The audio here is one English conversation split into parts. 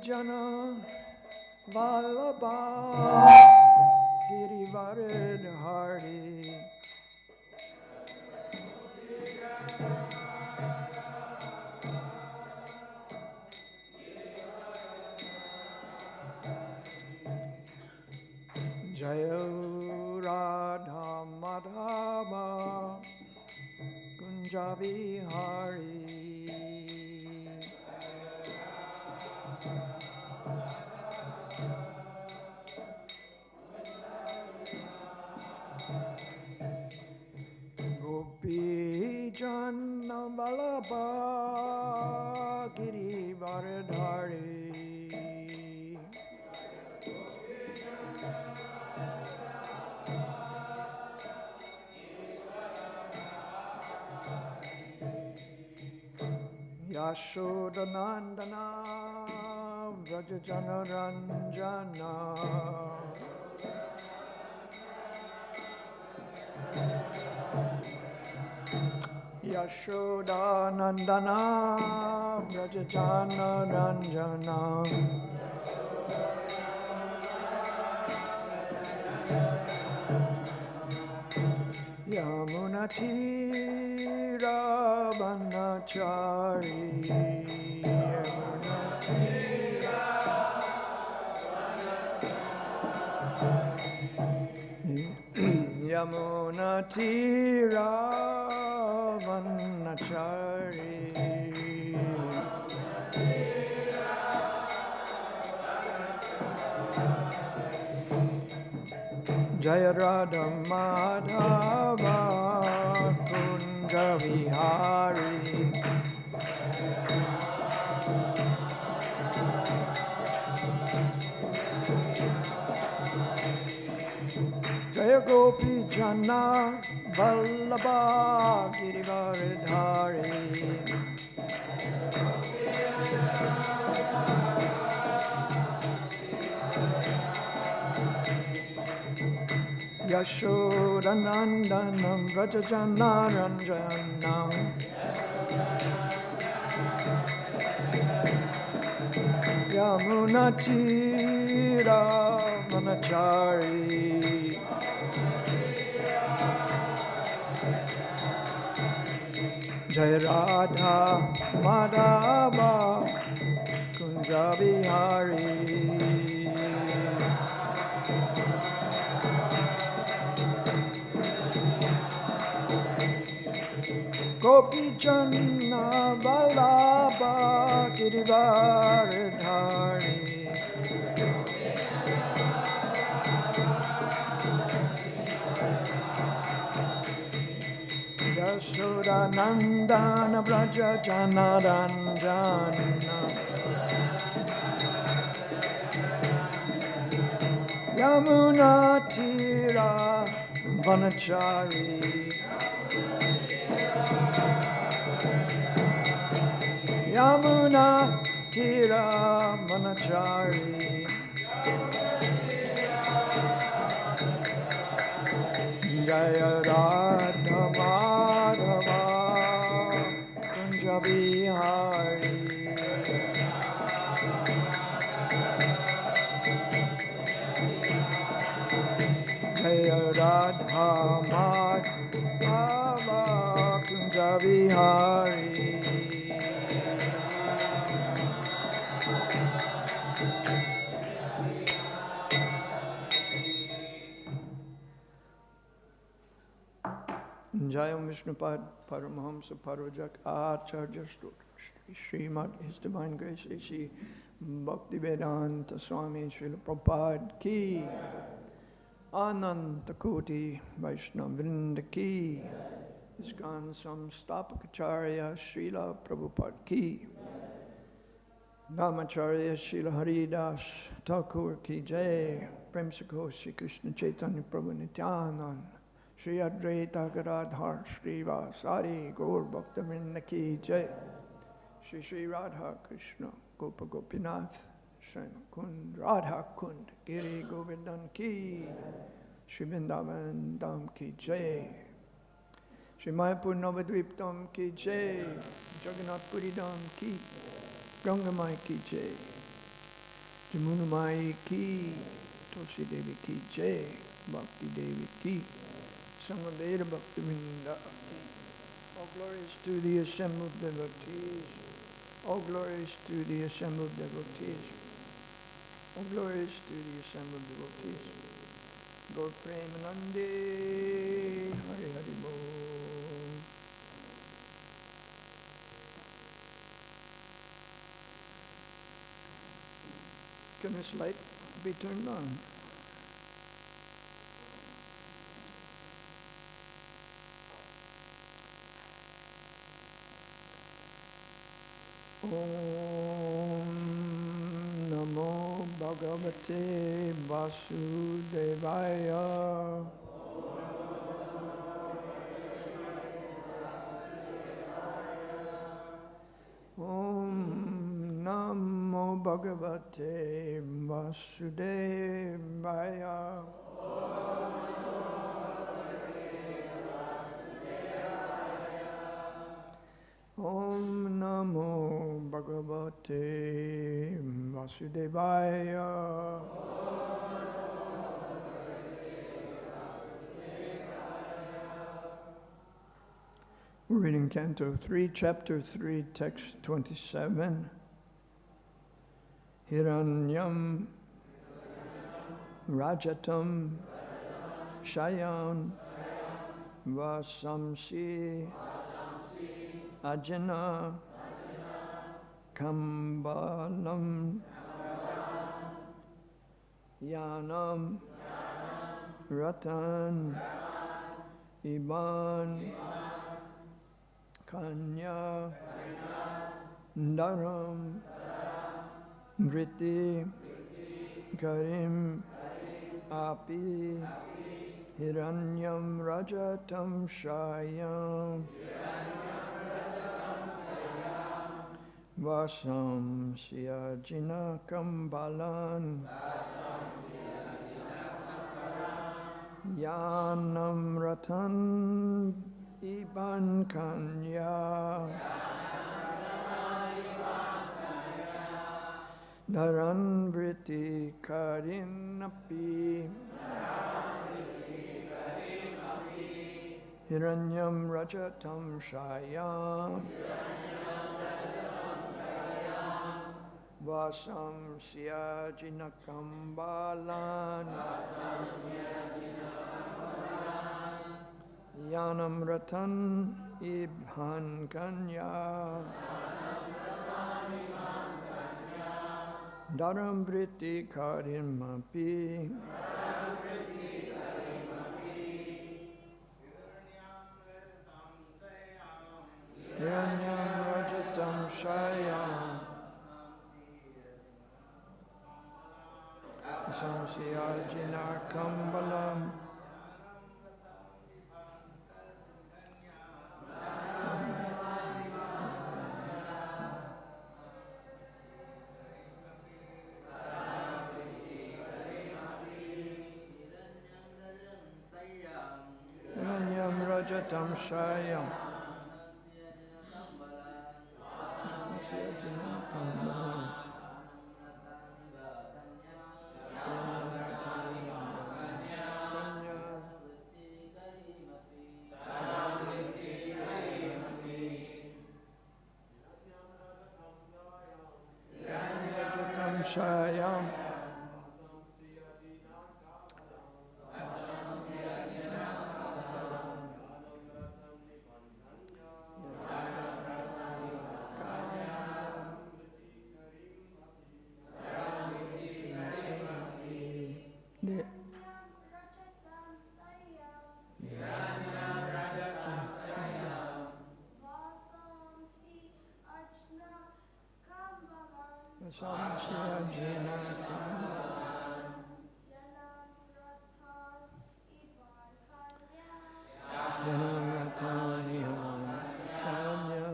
jana vallabha girivaradhari Jaya Radha Madhava Kunja Vihari Gopi Janna Vallabha Girivaradhari Yashodanandana Vrajajana Ranjana Yashodanandana Vrajajana Ranjana Yamunatira Vanachari Yamunatira Vanachari Jaya Radha Madhava Kunja Vihari Jaya Gopi Jana Vallabha Girivaradhari Yashodanandanam Vrajajana Ranjanam Yamunatira Vanachari Jaya Radha Madhava Kunja Vihari Gopi Janna Vallabha Girivaradhari Yashodanandana Vrajajana Ranjana Yamunatira Vanachari Yamunatira Vanachari Jaya Radha Madhava Kunja Vihari Jaya Radha Madhava Kunja Vihari Jayam Vishnupad Paramahamsa Parvajak Acharya Srimad His Divine Grace A.C. Bhaktivedanta Swami Srila Prabhupada Ki Ananta Koti Vaishnava Vrinda Ki ISKCON Samstapakacharya Srila Prabhupada Ki Dhamacharya Srila Haridas Thakur Ki Jai Prem Sakho Shri Krishna Chaitanya Prabhu Nityananda Shri Advaita Gadadhar Shri Vasari Gaur Bhakta Ki Jai Shri Shri Radha Krishna Gopa Gopinath Shri Kund Radha Kund Giri Govindan Ki Shri Vrindavan Dham Ki Jai Shri Mayapur Navadvip Dham Ki Jai Jagannath Puri Dham Ki Gangamai Ki Jai Jamunamai ki, Tulsi Devi ki jai, Bhakti Devi ki, Samaveda Bhakti Vrinda ki. All glories to the assembled devotees. All glories to the assembled devotees. All glories to the assembled devotees. Gaur Premanande, Hari Hari Bol. Can this light be turned on? Om Namo Bhagavate Vasudevaya. Om Namo Bhagavate Vasudevaya. Om Namo Bhagavate Vasudevaya. We're reading Canto 3, Chapter 3, Text 27. Hiraṇyaṁ, rajatam, śayyāṁ, vāsāṁsy, ajina-kambalān, yānaṁ, rathān, ibhān, kanyā, dharāṁ, vṛtti-karīm, api, hiraṇyaṁ, rajatam, śayyāṁ, vāsāṁsy, ajina-kambalān, yānaṁ, rathān, ibhān, kanyā, dharāṁ, vṛtti-karīm api, hiraṇyaṁ, rajatam, śayyāṁ, vāsāṁsy, ajina-kambalān, yānaṁ, rathān, ibhān, kanyā, dharāṁ, vṛtti-karīm api, hiraṇyaṁ, rajatam, śayyāṁ, vāsāṁsy, ajina-kambalān, hiraṇyaṁ, rajatam, śayyāṁ, śayyāṁ, vāsāṁsy, ajina-kambalān, yānaṁ, rathān, kanyā,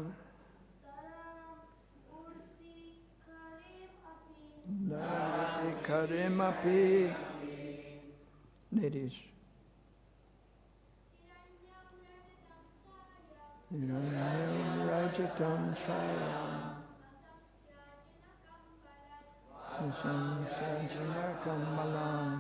vṛtti-karīm api. Ladies. Hiraṇyaṁ, rajatam, śayyāṁ, vāsāṁsy ajina-kambalān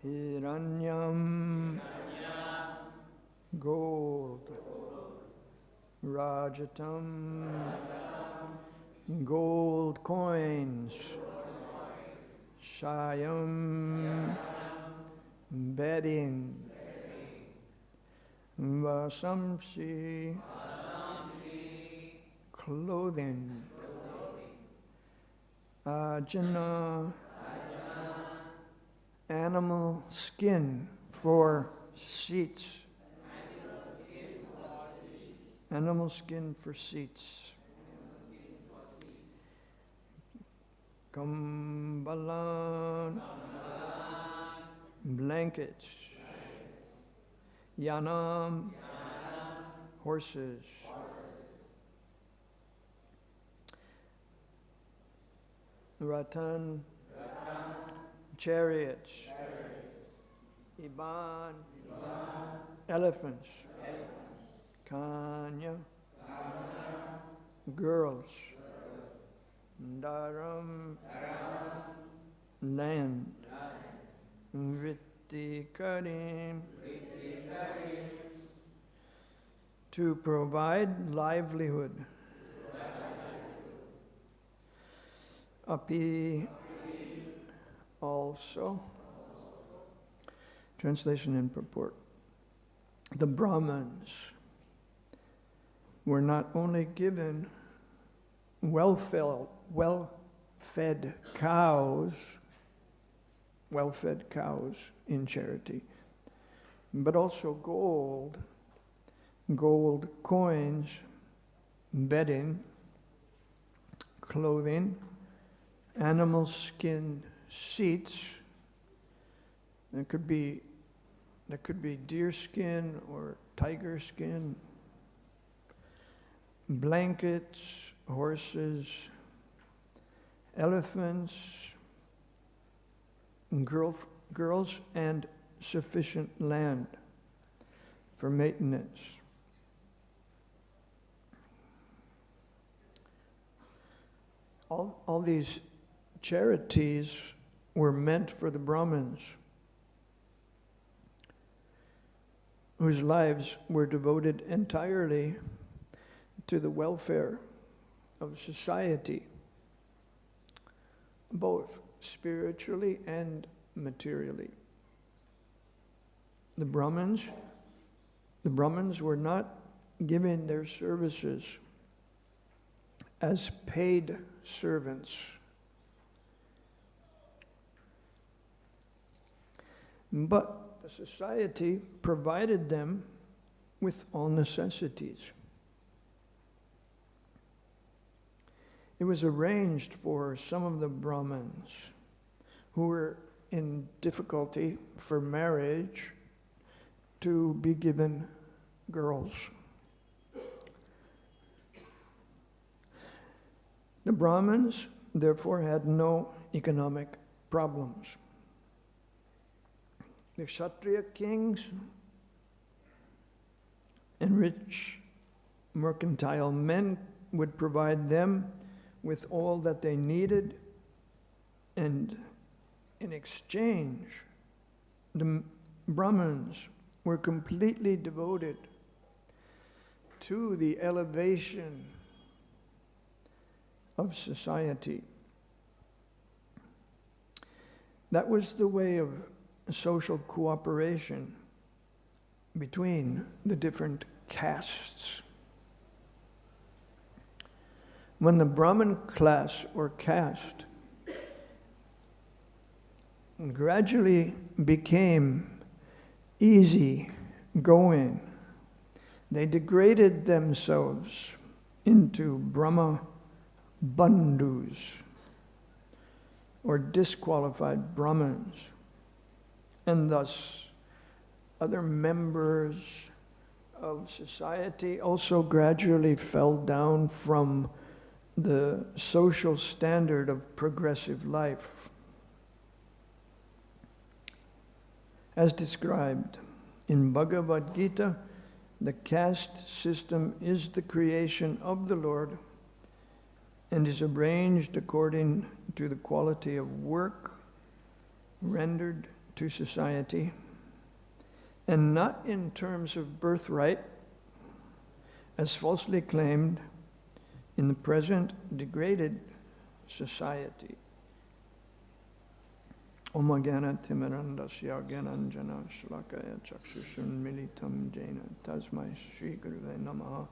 hiraṇyaṁ, gold, rajatam, gold coins, śayyāṁ, bedding, vāsāṁsy, clothing, ajina, animal skin for seats. Animal skin for seats. Kambalān, blankets. Yānaṁ, horses. Rathān, chariots. Ibhān, elephants. Kanyā, girls. Dharāṁ, land. Vṛtti-karīm, to provide livelihood. Api, also. Translation and purport. The Brahmins were not only given well-fed cows in charity, but also gold coins, bedding, clothing, animal skin seats. That could be deer skin or tiger skin, blankets, horses, elephants, girls, and sufficient land for maintenance. All these charities were meant for the Brahmins, whose lives were devoted entirely to the welfare of society, both spiritually and materially. The Brahmins were not given their services as paid servants, but the society provided them with all necessities. It was arranged for some of the Brahmins who were in difficulty for marriage to be given girls. The Brahmins, therefore, had no economic problems. The kṣatriya kings and rich mercantile men would provide them with all that they needed, and in exchange, the Brahmins were completely devoted to the elevation of society. That was the way of social cooperation between the different castes. When the Brahmin class or caste gradually became easy going, they degraded themselves into brahma-bandhus, or disqualified Brahmins, and thus other members of society also gradually fell down from the social standard of progressive life. As described in Bhagavad-gītā, the caste system is the creation of the Lord and is arranged according to the quality of work rendered to society, and not in terms of birthright, as falsely claimed in the present degraded society. Om Jnana-timirandasya Gyananjana Shlakaya Chakshushan Militam Jena Tasmai Shri Guruve Namaha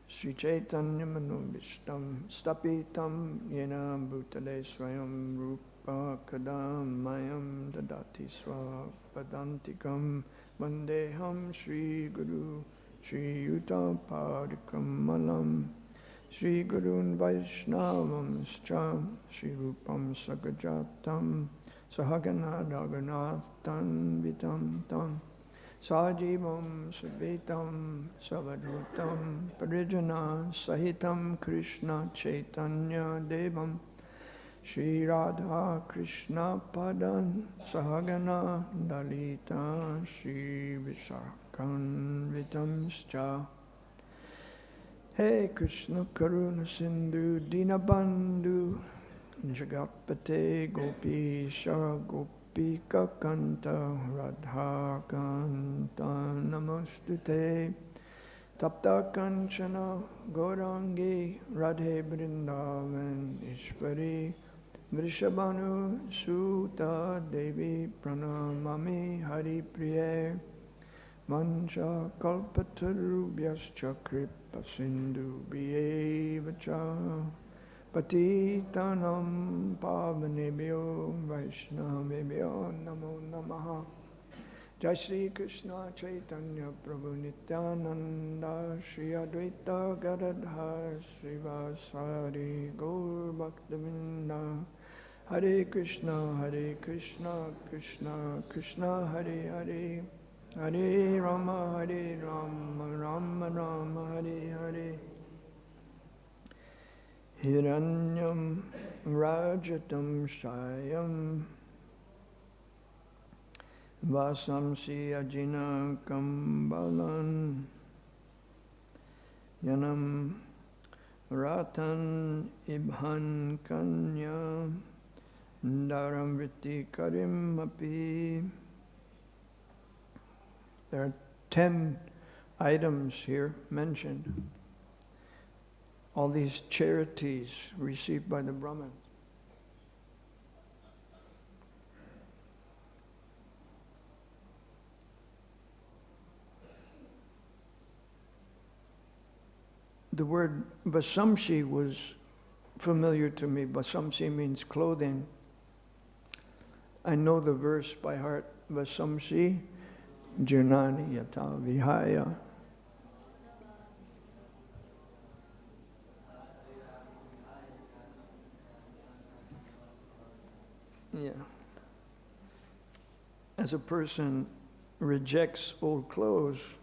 Sri Chaitanya Manubhishtam Stapitam Yena Bhutale Swayam Rupa Kadam Mayam Dadati Swapadantikam Vandeham Shri Guru Shri Yuta Padikam Malam Shri Gurun Vaishnavam Scha Shri Rupam Sagajatam Sahagana Raghunathan Vitam Tam Sajivam Savitam Savadhutam Parijana Sahitam Krishna Chaitanya Devam Shri Radha Krishna Padan Sahagana Dalita Shri Visakan Vitamscha. Hey Krishna Karuna Sindhu Dinabandhu Jagapate Gopisha Gopika Kanta Radha Kanta Namostute Tapta Kanchana Gaurangi Radhe Vrindavan Ishvari Vrishabhanu Suta Devi Pranamami Hari Priye Mancha Kalpatarubhyascha Kripa Sindhu Bhyevacha Patitanam Pavanebhyo Vaishnavebhyo Namo Namaha. Jai Shri Krishna Chaitanya Prabhu Nityananda Shri Advaita Gadadhar Shri Vasari Gaur Bhaktavinda. Hare Krishna Krishna Krishna Hare Hare Hare Rama Rama Rama Hare Hare. hiraṇyaṁ rajatam śayyāṁ vāsāṁsy ajina-kambalān yānaṁ rathān ibhān kanyā dharāṁ vṛtti-karīm api. There are 10 items here mentioned. All these charities received by the Brahmins. The word vāsāṁsy was familiar to me. Vāsāṁsy means clothing. I know the verse by heart. Vāsāṁsy jirnāni yatā vihāya. Yeah. As a person rejects old clothes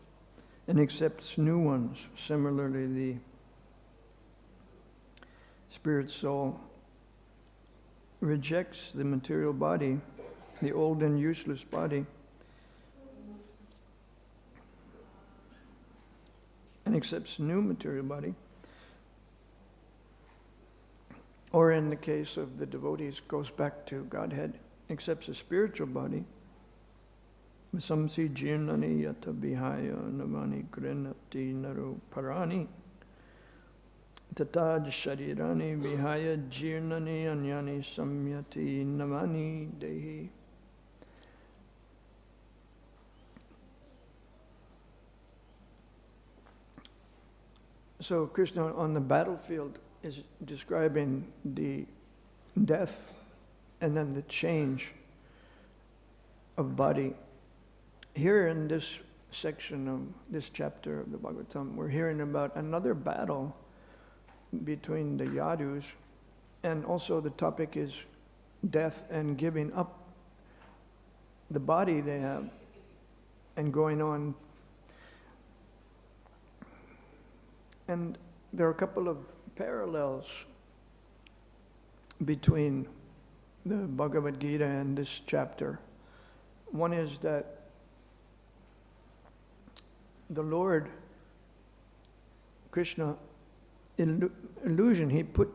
and accepts new ones, similarly the spirit soul rejects the material body, the old and useless body, and accepts new material body. Or in the case of the devotees, goes back to Godhead, accepts a spiritual body. Vāsāṁsy jirnani yata vihāya navani grinati naru parani tatad sharirani vihāya jirnani anyani samyati navani dehi. So Krishna on the battlefield is describing the death and then the change of body. Here in this section of this chapter of the Bhagavatam, we're hearing about another battle between the Yadus, and also the topic is death and giving up the body they have and going on. And there are a couple of parallels between the Bhagavad-gītā and this chapter. One is that the Lord, Krishna, illusion, he put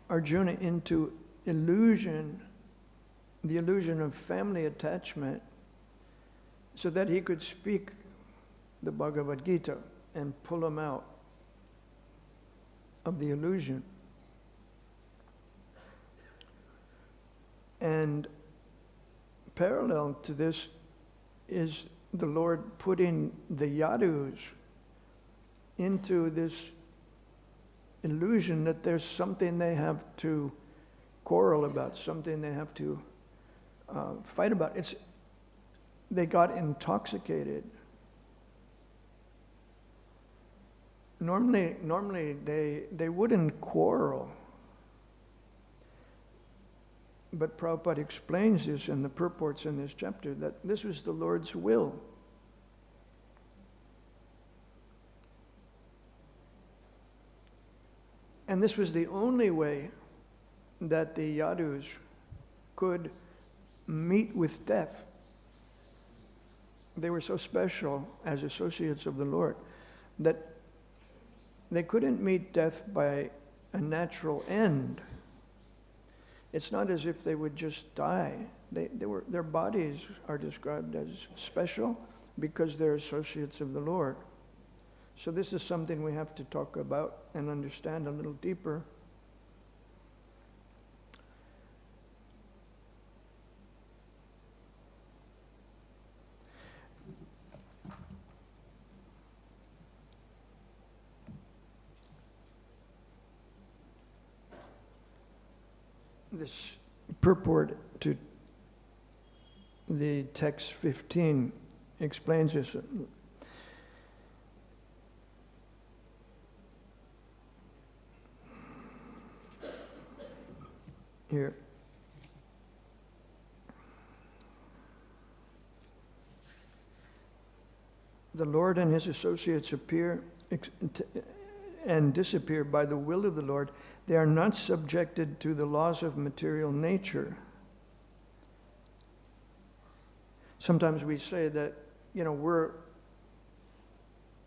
Arjuna into illusion, the illusion of family attachment, so that he could speak the Bhagavad-gītā and pull him out of the illusion. And parallel to this is the Lord putting the Yadus into this illusion that there's something they have to quarrel about, something they have to fight about. They got intoxicated. Normally they wouldn't quarrel. But Prabhupada explains this in the purports in this chapter, that this was the Lord's will. And this was the only way that the Yadus could meet with death. They were so special as associates of the Lord that they couldn't meet death by a natural end. It's not as if they would just die. Their bodies are described as special because they're associates of the Lord. So this is something we have to talk about and understand a little deeper. This purport to the text 15 explains this. Here. The Lord and his associates appear and disappear by the will of the Lord. They are not subjected to the laws of material nature. Sometimes we say that, we're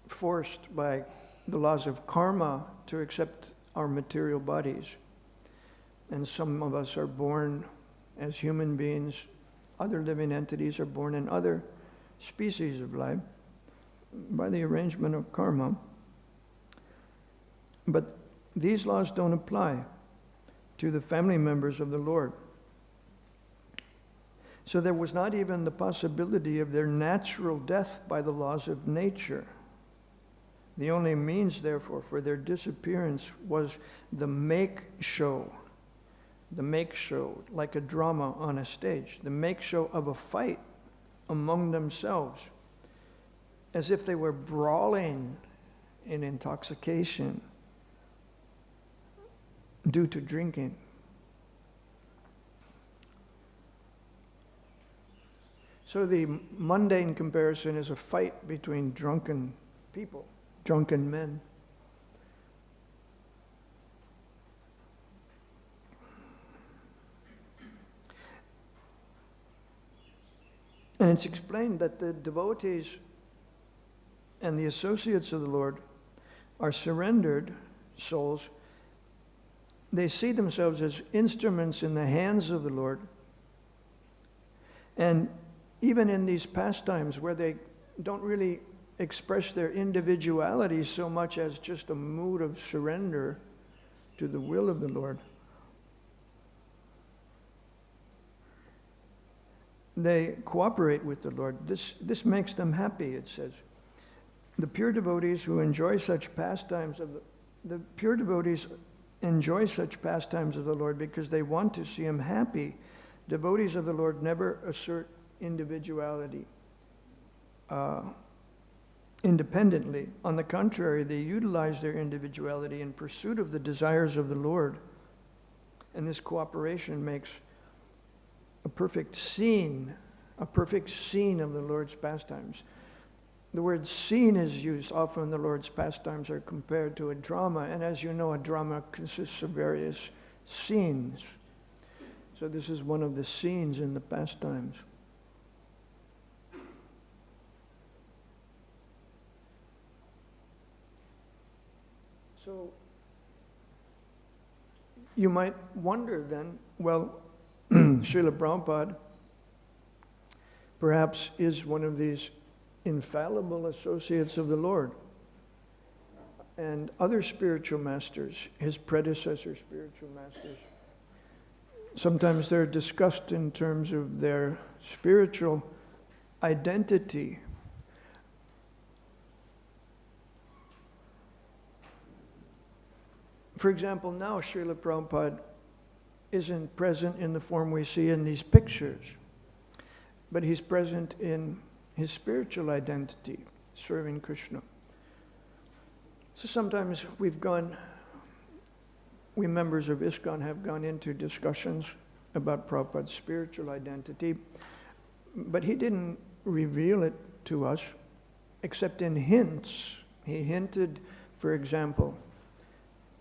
forced by the laws of karma to accept our material bodies. And some of us are born as human beings. Other living entities are born in other species of life by the arrangement of karma. But these laws don't apply to the family members of the Lord. So there was not even the possibility of their natural death by the laws of nature. The only means, therefore, for their disappearance was the make show, like a drama on a stage, the make show of a fight among themselves, as if they were brawling in intoxication due to drinking. So the mundane comparison is a fight between drunken people, drunken men. And it's explained that the devotees and the associates of the Lord are surrendered souls. They see themselves as instruments in the hands of the Lord. And even in these pastimes where they don't really express their individuality so much as just a mood of surrender to the will of the Lord, they cooperate with the Lord. This makes them happy, it says. The pure devotees who enjoy such pastimes the pure devotees enjoy such pastimes of the Lord because they want to see him happy. Devotees of the Lord never assert individuality. independently. On the contrary, they utilize their individuality in pursuit of the desires of the Lord. And this cooperation makes a perfect scene of the Lord's pastimes. The word scene is used often. The Lord's pastimes are compared to a drama, and as you know, a drama consists of various scenes. So this is one of the scenes in the pastimes. So you might wonder then, well, Srila Prabhupada perhaps is one of these infallible associates of the Lord. And other spiritual masters, his predecessor spiritual masters, sometimes they're discussed in terms of their spiritual identity. For example, now Srila Prabhupada isn't present in the form we see in these pictures, but he's present in his spiritual identity, serving Krishna. So sometimes we members of ISKCON have gone into discussions about Prabhupada's spiritual identity, but he didn't reveal it to us except in hints. He hinted, for example,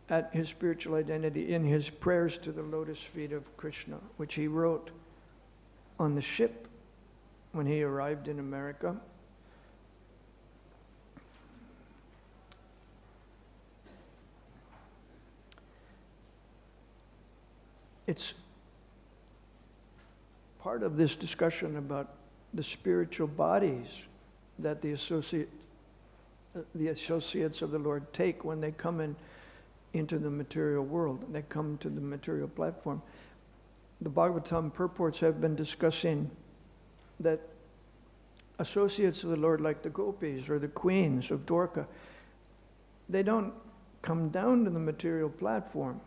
at his spiritual identity in his prayers to the lotus feet of Krishna, which he wrote on the ship when he arrived in America. It's part of this discussion about the spiritual bodies that the associates of the Lord take when they come into the material world. They come to the material platform. The Bhagavatam purports have been discussing that associates of the Lord, like the gopis or the queens of Dwarka, they don't come down to the material platform.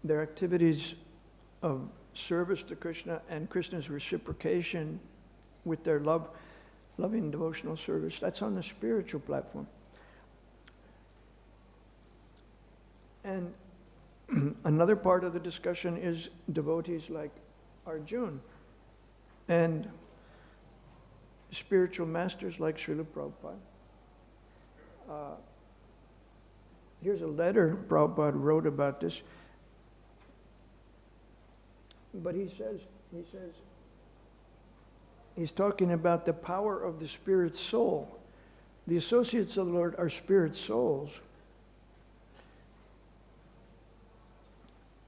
Their activities of service to Krishna and Krishna's reciprocation with their loving devotional service, that's on the spiritual platform. And another part of the discussion is devotees like Arjuna and spiritual masters like Srila Prabhupada. Here's a letter Prabhupada wrote about this. But he's talking about the power of the spirit soul. The associates of the Lord are spirit souls.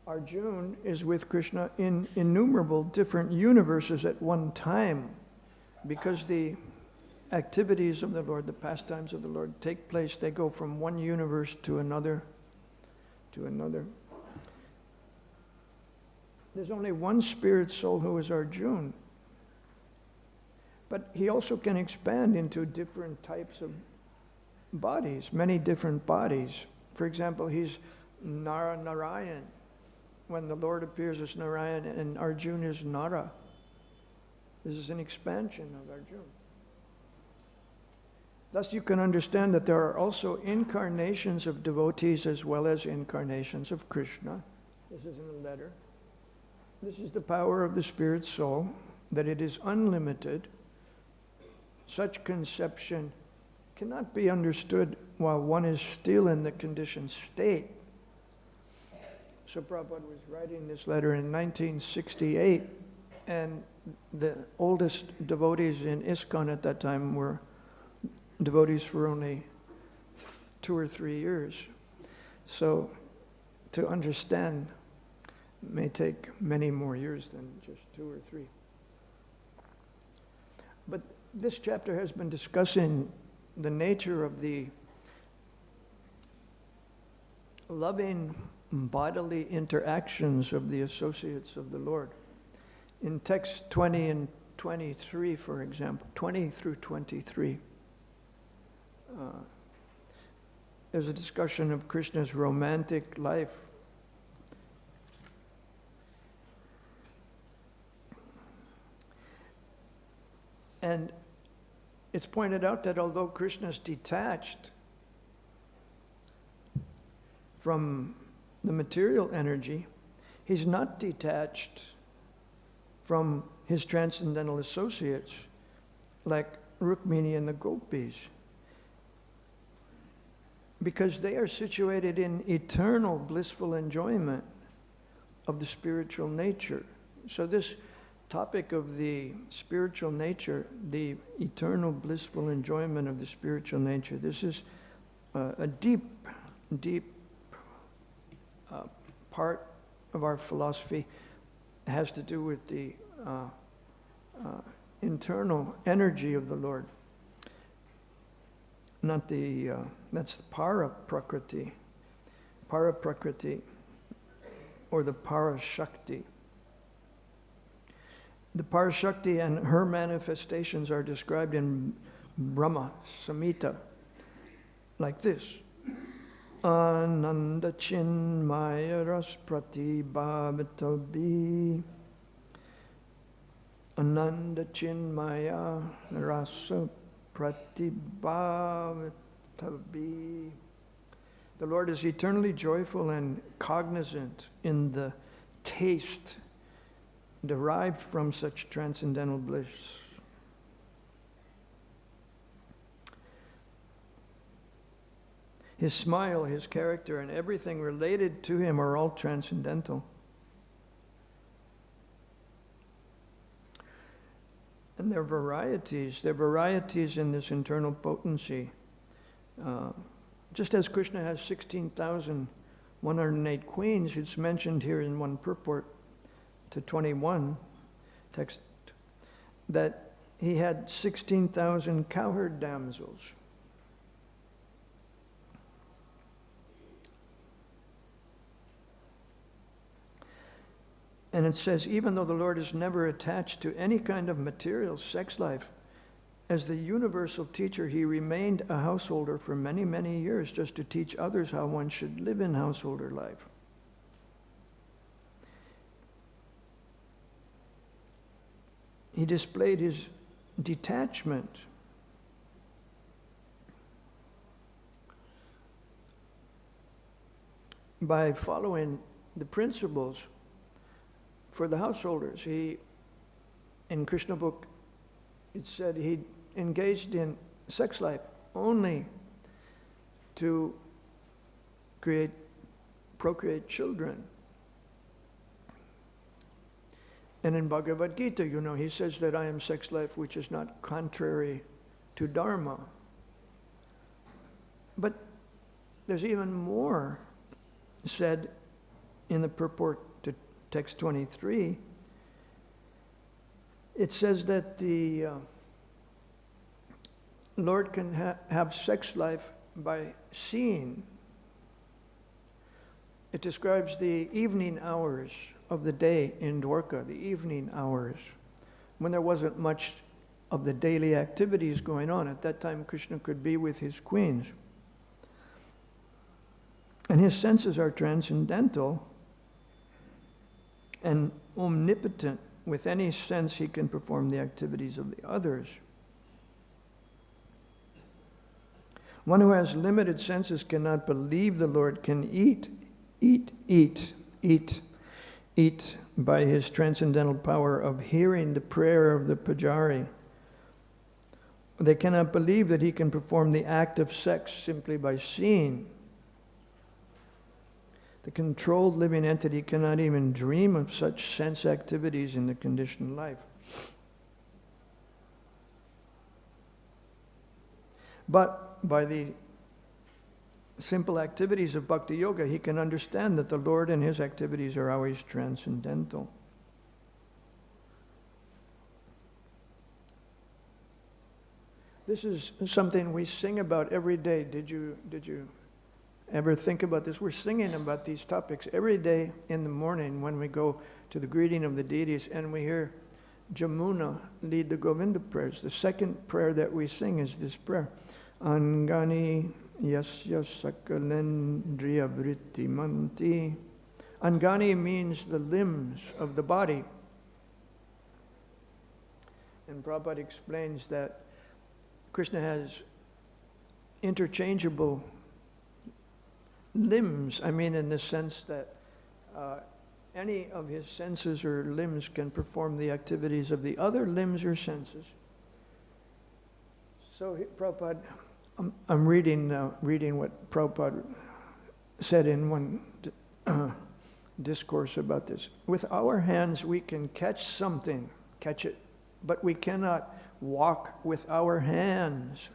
Arjuna is with Krishna in innumerable different universes at one time, because the activities of the Lord, the pastimes of the Lord take place. They go from one universe to another, to another. There's only one spirit soul who is Arjuna. But he also can expand into different types of bodies, many different bodies. For example, he's Narayan. When the Lord appears as Narayan and Arjuna is Nara. This is an expansion of Arjuna. Thus you can understand that there are also incarnations of devotees as well as incarnations of Krishna. This is in a letter. This is the power of the spirit soul, that it is unlimited. Such conception cannot be understood while one is still in the conditioned state. So Prabhupada was writing this letter in 1968, and the oldest devotees in ISKCON at that time were devotees for only 2 or 3 years. So to understand may take many more years than just 2 or 3. But this chapter has been discussing the nature of the loving bodily interactions of the associates of the Lord. In text 20 and 23, for example, 20 through 23, there's a discussion of Krishna's romantic life. it's pointed out that although Krishna is detached from the material energy, he's not detached from his transcendental associates like Rukmini and the gopis, because they are situated in eternal blissful enjoyment of the spiritual nature. So this topic of the spiritual nature, the eternal blissful enjoyment of the spiritual nature, this is a deep part of our philosophy. It has to do with the internal energy of the Lord. Not the, that's the para-prakriti, or the para-shakti. The para-shakti and her manifestations are described in Brahma Samhita like this. Ananda chinmaya ras pratibhavitavi. Ananda chinmaya rasa pratibhavitavi. The Lord is eternally joyful and cognizant in the taste derived from such transcendental bliss. His smile, his character, and everything related to him are all transcendental. And there are varieties in this internal potency. Just as Krishna has 16,108 queens, it's mentioned here in one purport to 21 text, that he had 16,000 cowherd damsels. And it says, even though the Lord is never attached to any kind of material sex life, as the universal teacher, he remained a householder for many, many years just to teach others how one should live in householder life. He displayed his detachment by following the principles for the householders. He, in Krishna book, it said he engaged in sex life only to procreate children. And in Bhagavad-gītā, you know, he says that I am sex life which is not contrary to dharma. But there's even more said in the purport to text 23. It says that the Lord can have sex life by seeing. It describes the evening hours of the day in Dwarka, the evening hours, when there wasn't much of the daily activities going on. At that time, Krishna could be with his queens. And his senses are transcendental and omnipotent. With any sense, he can perform the activities of the others. One who has limited senses cannot believe the Lord can eat by his transcendental power of hearing the prayer of the pujari. They cannot believe that he can perform the act of sex simply by seeing. The controlled living entity cannot even dream of such sense activities in the conditioned life. But by the simple activities of bhakti yoga, he can understand that the Lord and his activities are always transcendental. This is something we sing about every day. Did you ever think about this? We're singing about these topics every day in the morning when we go to the greeting of the deities and we hear Jamuna lead the Govinda prayers. The second prayer that we sing is this prayer. Angani yasya sakalendriya vṛtti-manti. Angani means the limbs of the body. And Prabhupada explains that Krishna has interchangeable limbs. I mean, in the sense that any of his senses or limbs can perform the activities of the other limbs or senses. So, Prabhupada, I'm reading what Prabhupada said in one discourse about this. With our hands, we can catch something, catch it, but we cannot walk with our hands.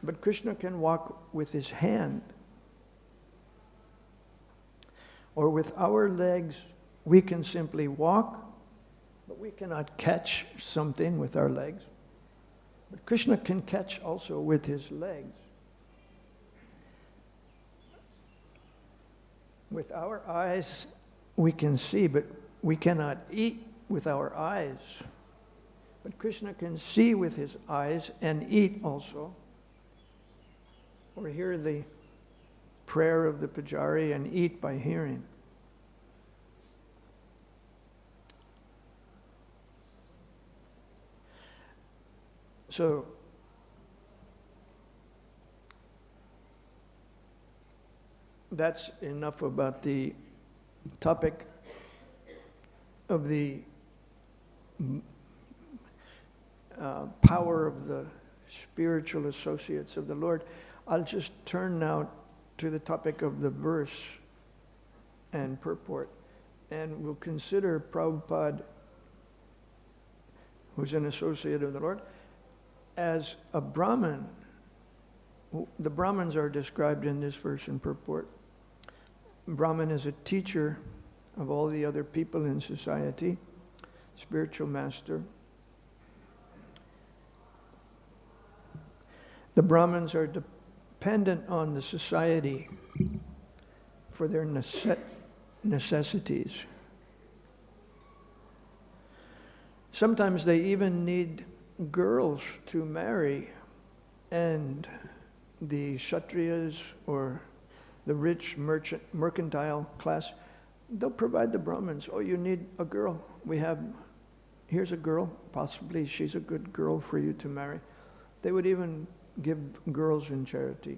But Krishna can walk with his hand. Or with our legs, we can simply walk, but we cannot catch something with our legs. But Krishna can catch also with his legs. With our eyes, we can see, but we cannot eat with our eyes. But Krishna can see with his eyes and eat also. Or hear the prayer of the pujari and eat by hearing. So, that's enough about the topic of the power of the spiritual associates of the Lord. I'll just turn now to the topic of the verse and purport, and we'll consider Prabhupada, who's an associate of the Lord, as a Brahmin. The Brahmins are described in this verse and purport. Brahmin is a teacher of all the other people in society, spiritual master. The Brahmins are dependent on the society for their necessities. Sometimes they even need girls to marry, and the kṣatriyas or the rich mercantile class, they'll provide the Brahmins. Oh, you need a girl. Here's a girl, possibly she's a good girl for you to marry. They would even give girls in charity.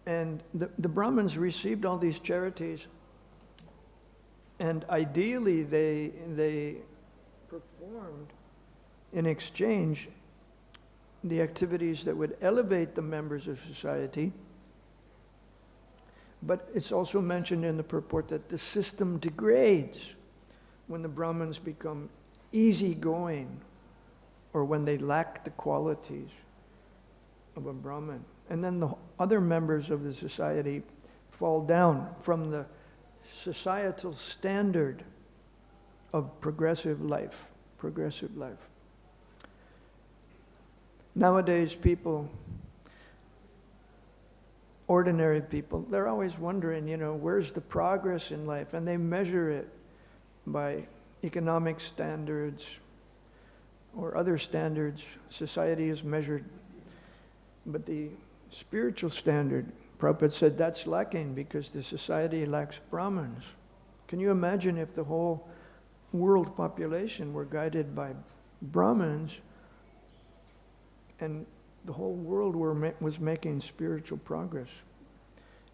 And the Brahmins received all these charities, and ideally they performed in exchange the activities that would elevate the members of society. But it's also mentioned in the purport that the system degrades when the Brahmins become easygoing, or when they lack the qualities of a Brahmin. And then the other members of the society fall down from the societal standard of progressive life. Nowadays, people, ordinary people, they're always wondering, where's the progress in life? And they measure it by economic standards or other standards. Society is measured. But the spiritual standard, Prabhupada said, that's lacking because the society lacks Brahmins. Can you imagine if the whole world population were guided by Brahmins and the whole world was making spiritual progress?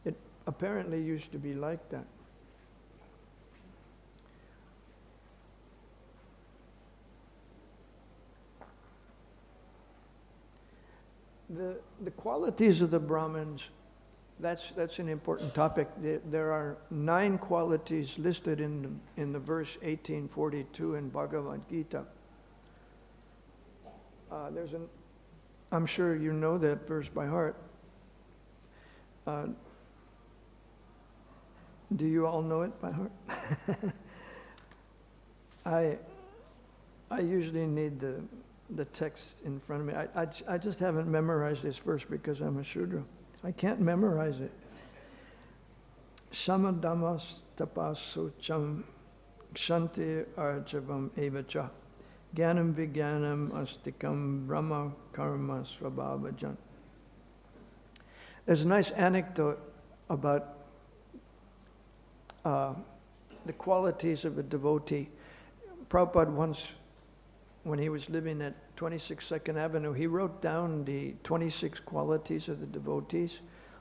It apparently used to be like that. The qualities of the Brahmins, that's an important topic. There are 9 qualities listed in the verse 1842 in Bhagavad-gītā. I'm sure you know that verse by heart. Do you all know it by heart? I usually need the text in front of me. I just haven't memorized this verse because I'm a Shudra. I can't memorize it. Samadhamas tapas socham kshanti arjavam evacha jnanam vijnanam astikam brahma karma svabhavajan. There's a nice anecdote about the qualities of a devotee. Prabhupada once when he was living at 26 Second Avenue, he wrote down the 26 qualities of the devotees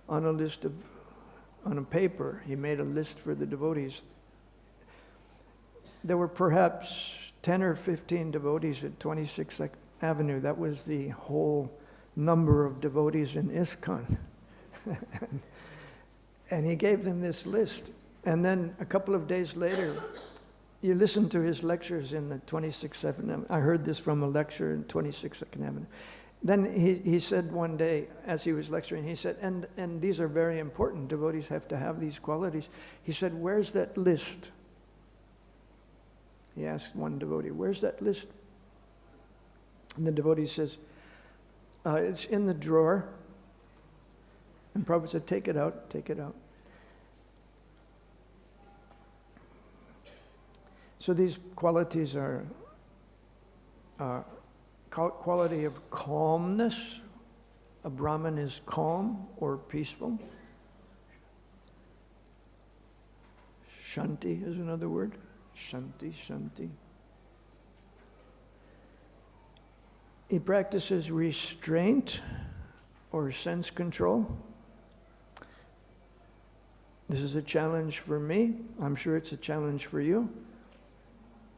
on a paper. He made a list for the devotees. There were perhaps 10 or 15 devotees at 26 Second Avenue. That was the whole number of devotees in ISKCON. And he gave them this list. And then a couple of days later, you listen to his lectures in the 26 Second Avenue. I heard this from a lecture in 26 Second Avenue. Then he said one day, as he was lecturing, he said, and these are very important, devotees have to have these qualities. He said, where's that list? He asked one devotee, where's that list? And the devotee says, it's in the drawer. And Prabhupada said, take it out, take it out. So these qualities are quality of calmness. A Brahmin is calm or peaceful. Shanti is another word. Shanti, shanti. He practices restraint or sense control. This is a challenge for me. I'm sure it's a challenge for you.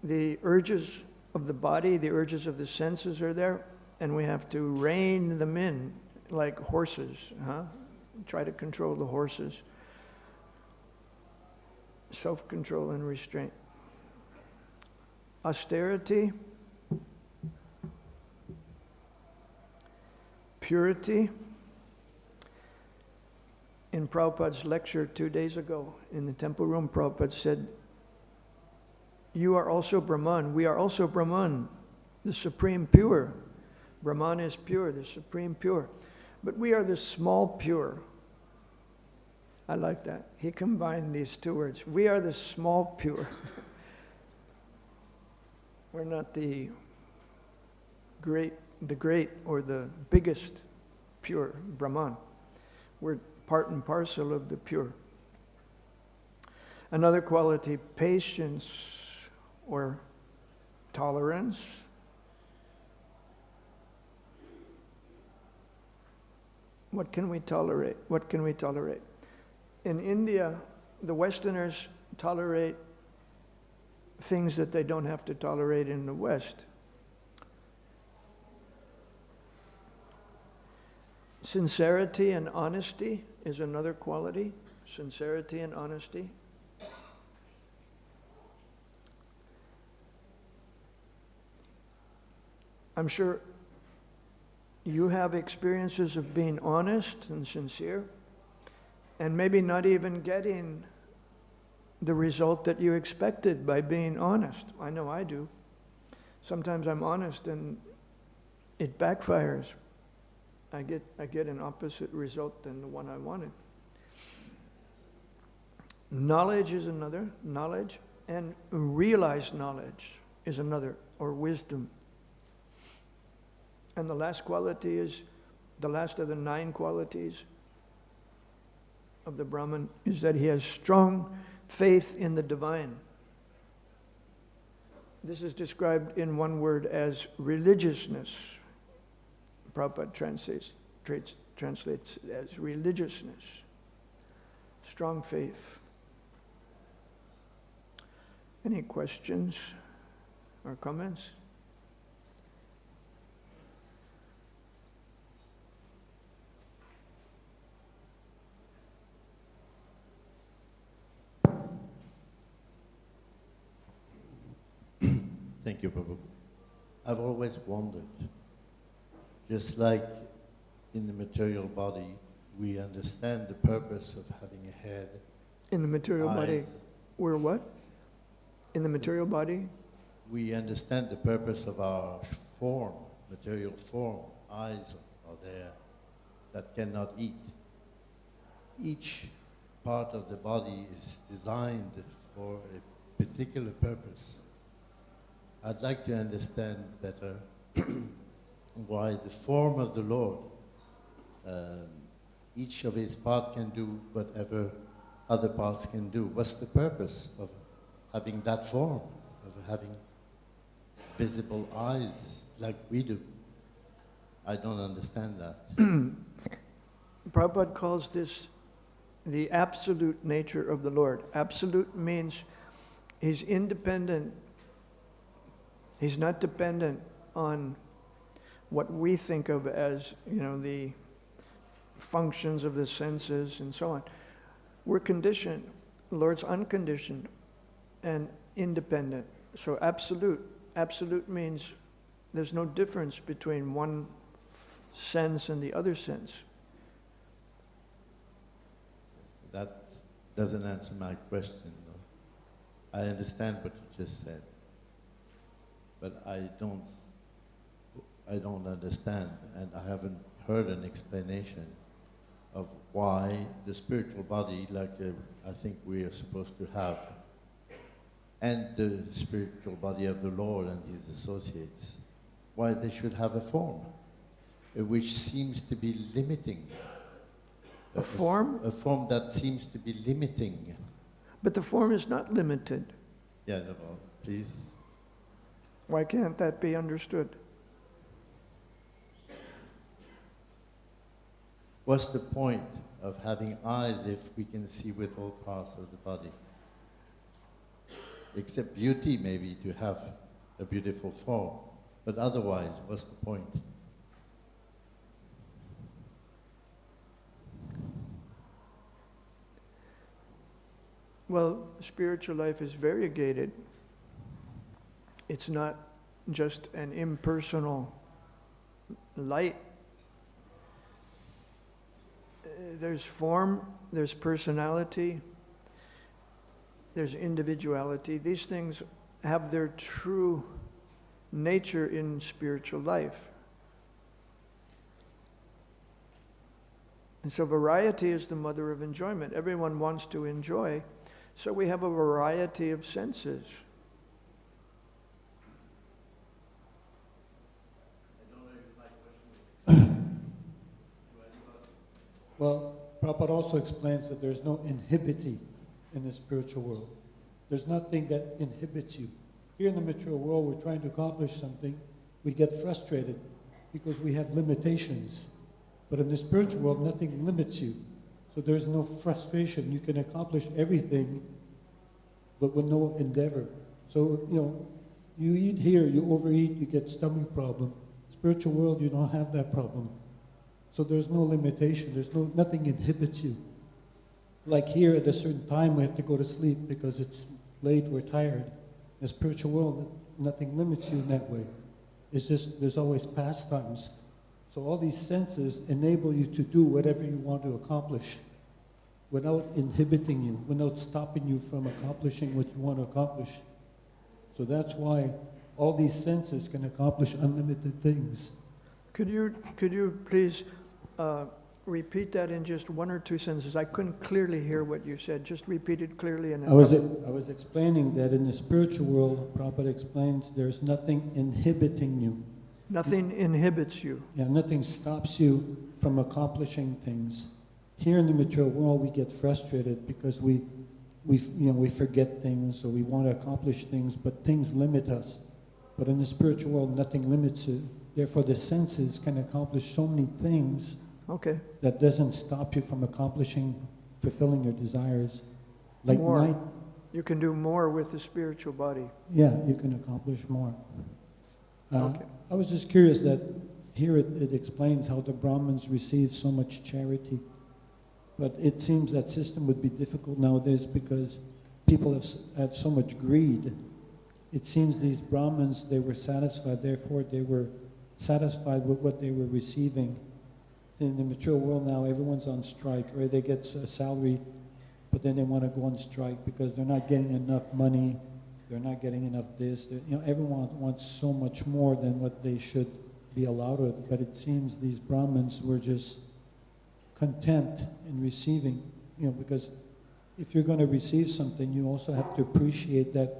The urges of the body, the urges of the senses are there, and we have to rein them in like horses. Try to control the horses. Self-control and restraint. Austerity. Purity. In Prabhupada's lecture 2 days ago in the temple room, Prabhupada said, you are also Brahman. We are also Brahman, the supreme pure. Brahman is pure, the supreme pure. But we are the small pure. I like that. He combined these two words. We are the small pure. We're not the great or the biggest pure Brahman. We're part and parcel of the pure. Another quality, patience or tolerance. What can we tolerate? What can we tolerate? In India, the Westerners tolerate things that they don't have to tolerate in the West. Sincerity and honesty is another quality. Sincerity and honesty. I'm sure you have experiences of being honest and sincere, and maybe not even getting the result that you expected by being honest. I know I do. Sometimes I'm honest and it backfires. I get an opposite result than the one I wanted. Knowledge is another, knowledge, and realized knowledge is another, or wisdom. And the last quality is, the last of the 9 qualities of the Brahman is that he has strong faith in the divine. This is described in one word as religiousness. Prabhupada translates it as religiousness. Strong faith. Any questions or comments? Thank you, Prabhu. I've always wondered, just like in the material body, we understand the purpose of having a head. In the material eyes. body, we're what? In the material body? We understand the purpose of our form, material form. Eyes are there that cannot eat. Each part of the body is designed for a particular purpose. I'd like to understand better why the form of the Lord, each of his parts can do whatever other parts can do. What's the purpose of having that form, of having visible eyes like we do. I don't understand that. Prabhupada calls this the absolute nature of the Lord. Absolute means he's independent. He's not dependent on what we think of as, the functions of the senses and so on. We're conditioned. The Lord's unconditioned and independent. So absolute means there's no difference between one sense and the other sense. That doesn't answer my question, though. I understand what you just said, but I don't understand, and I haven't heard an explanation of why the spiritual body, like I think we are supposed to have, and the spiritual body of the Lord and his associates, why they should have a form, which seems to be limiting. A form? A form that seems to be limiting. But the form is not limited. Yeah, no, please. Why can't that be understood? What's the point of having eyes if we can see with all parts of the body? Except beauty, maybe, to have a beautiful form. But otherwise, what's the point? Well, spiritual life is variegated. It's not just an impersonal light. There's form, there's personality, there's individuality. These things have their true nature in spiritual life. And so variety is the mother of enjoyment. Everyone wants to enjoy, so we have a variety of senses. Well, Prabhupada also explains that there's no inhibity in the spiritual world. There's nothing that inhibits you. Here in the material world, we're trying to accomplish something. We get frustrated because we have limitations. But in the spiritual world, nothing limits you. So there's no frustration. You can accomplish everything, but with no endeavor. So, you eat here, you overeat, you get stomach problem. Spiritual world, you don't have that problem. So there's no limitation. Nothing inhibits you. Like here, at a certain time, we have to go to sleep because it's late, we're tired. In the spiritual world, nothing limits you in that way. It's just, there's always pastimes. So all these senses enable you to do whatever you want to accomplish without inhibiting you, without stopping you from accomplishing what you want to accomplish. So that's why all these senses can accomplish unlimited things. Could you please repeat that in just one or two sentences? I couldn't clearly hear what you said. Just repeat it clearly. And I was explaining that in the spiritual world, Prabhupada explains there's nothing inhibiting you. Nothing inhibits you. Yeah, nothing stops you from accomplishing things. Here in the material world, we get frustrated because we forget things, or we want to accomplish things, but things limit us. But in the spiritual world, nothing limits you. Therefore, the senses can accomplish so many things. Okay. That doesn't stop you from fulfilling your desires. Like more. You can do more with the spiritual body. Yeah, you can accomplish more. Okay. I was just curious that here it explains how the Brahmins receive so much charity. But it seems that system would be difficult nowadays because people have so much greed. It seems these Brahmins, they were satisfied, therefore they were satisfied with what they were receiving. In the material world now, everyone's on strike, right? They get a salary, but then they want to go on strike because they're not getting enough money, they're not getting enough this. Everyone wants so much more than what they should be allowed with. But it seems these Brahmins were just content in receiving, because if you're going to receive something, you also have to appreciate that,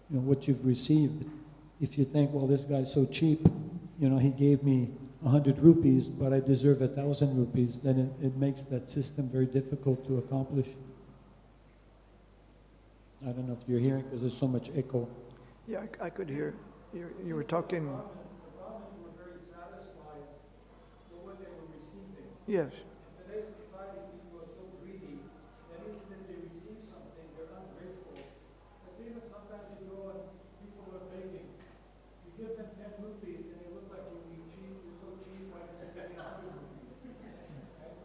what you've received. If you think, well, this guy's so cheap, he gave me 100 rupees, but I deserve 1,000 rupees, then it makes that system very difficult to accomplish. I don't know if you're hearing, because there's so much echo. Yeah, I could hear. You were talking. The Brahmins were very satisfied with what they were receiving. Yes. In today's society, people are so greedy that even if they receive something, they're ungrateful. But even sometimes you go and people are begging. You give them 10 rupees and they look like you're cheap. You're so cheap, why don't you give me 100 rupees? Okay?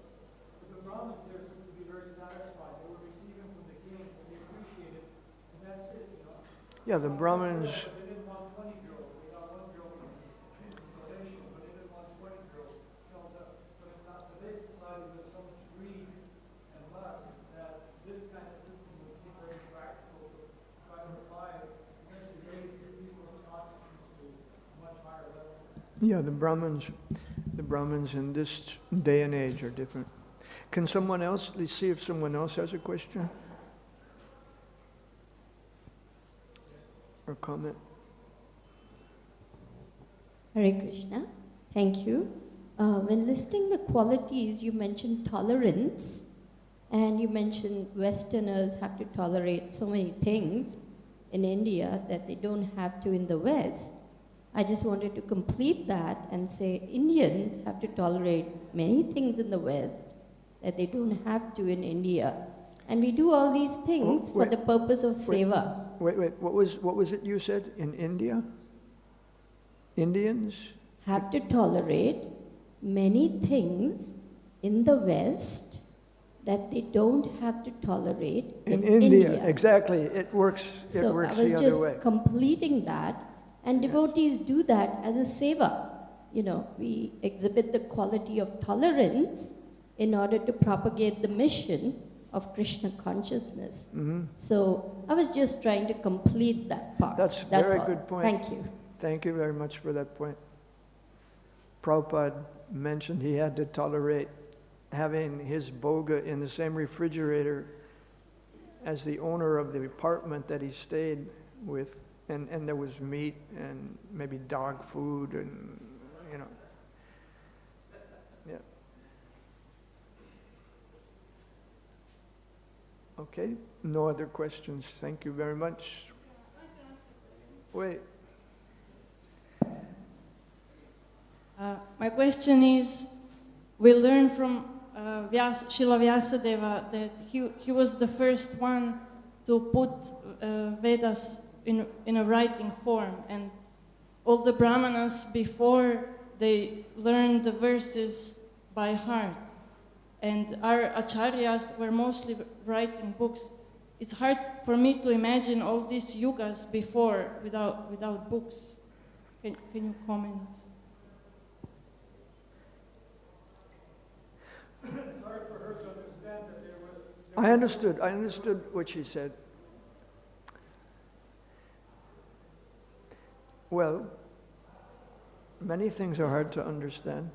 But the Brahmins there seem to be very satisfied. They were receiving from the kings and they appreciate it. And that's it, you know. Yeah, the Brahmins. They didn't want 20 girls. They got one girl in donation, but they didn't want 20 girls. But in today's society, there's so much greed and lust that this kind of system would seem very practical to try to apply it unless you raise the people's consciousness to a much higher level. Yeah, the Brahmins in this day and age are different. Can someone else, let's see if someone else has a question or comment. Hare Krishna, thank you. When listing the qualities, you mentioned tolerance, and you mentioned Westerners have to tolerate so many things in India that they don't have to in the West. I just wanted to complete that and say Indians have to tolerate many things in the West that they don't have to in India. And we do all these things for the purpose of seva. Wait, what was it you said in India? Indians? Have to tolerate many things in the West that they don't have to tolerate in India. Exactly. It works So the I was other just way. completing that, and devotees do that as a seva. You know, we exhibit the quality of tolerance in order to propagate the mission of Krishna consciousness. Mm-hmm. So I was just trying to complete that part. That's a very all. good point. Thank you. Thank you very much for that point. Prabhupada mentioned he had to tolerate having his boga in the same refrigerator as the owner of the apartment that he stayed with, and there was meat and maybe dog food and, you know. Yeah. Okay, no other questions. Thank you very much. Wait. My question is, we learn from Srila Vyasadeva that he was the first one to put Vedas in a writing form, and all the brahmanas before, they learned the verses by heart, and our acharyas were mostly writing books. It's hard for me to imagine all these yugas before without books. Can you comment? I understood what she said. Well, many things are hard to understand.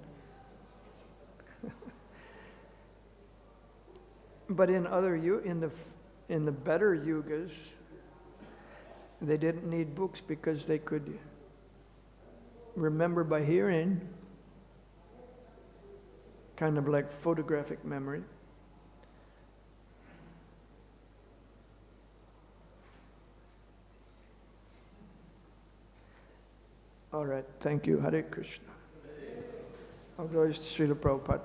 But in the better yugas, they didn't need books because they could remember by hearing, kind of like photographic memory. All right, thank you. Hare Krishna. All glories to Srila Prabhupada.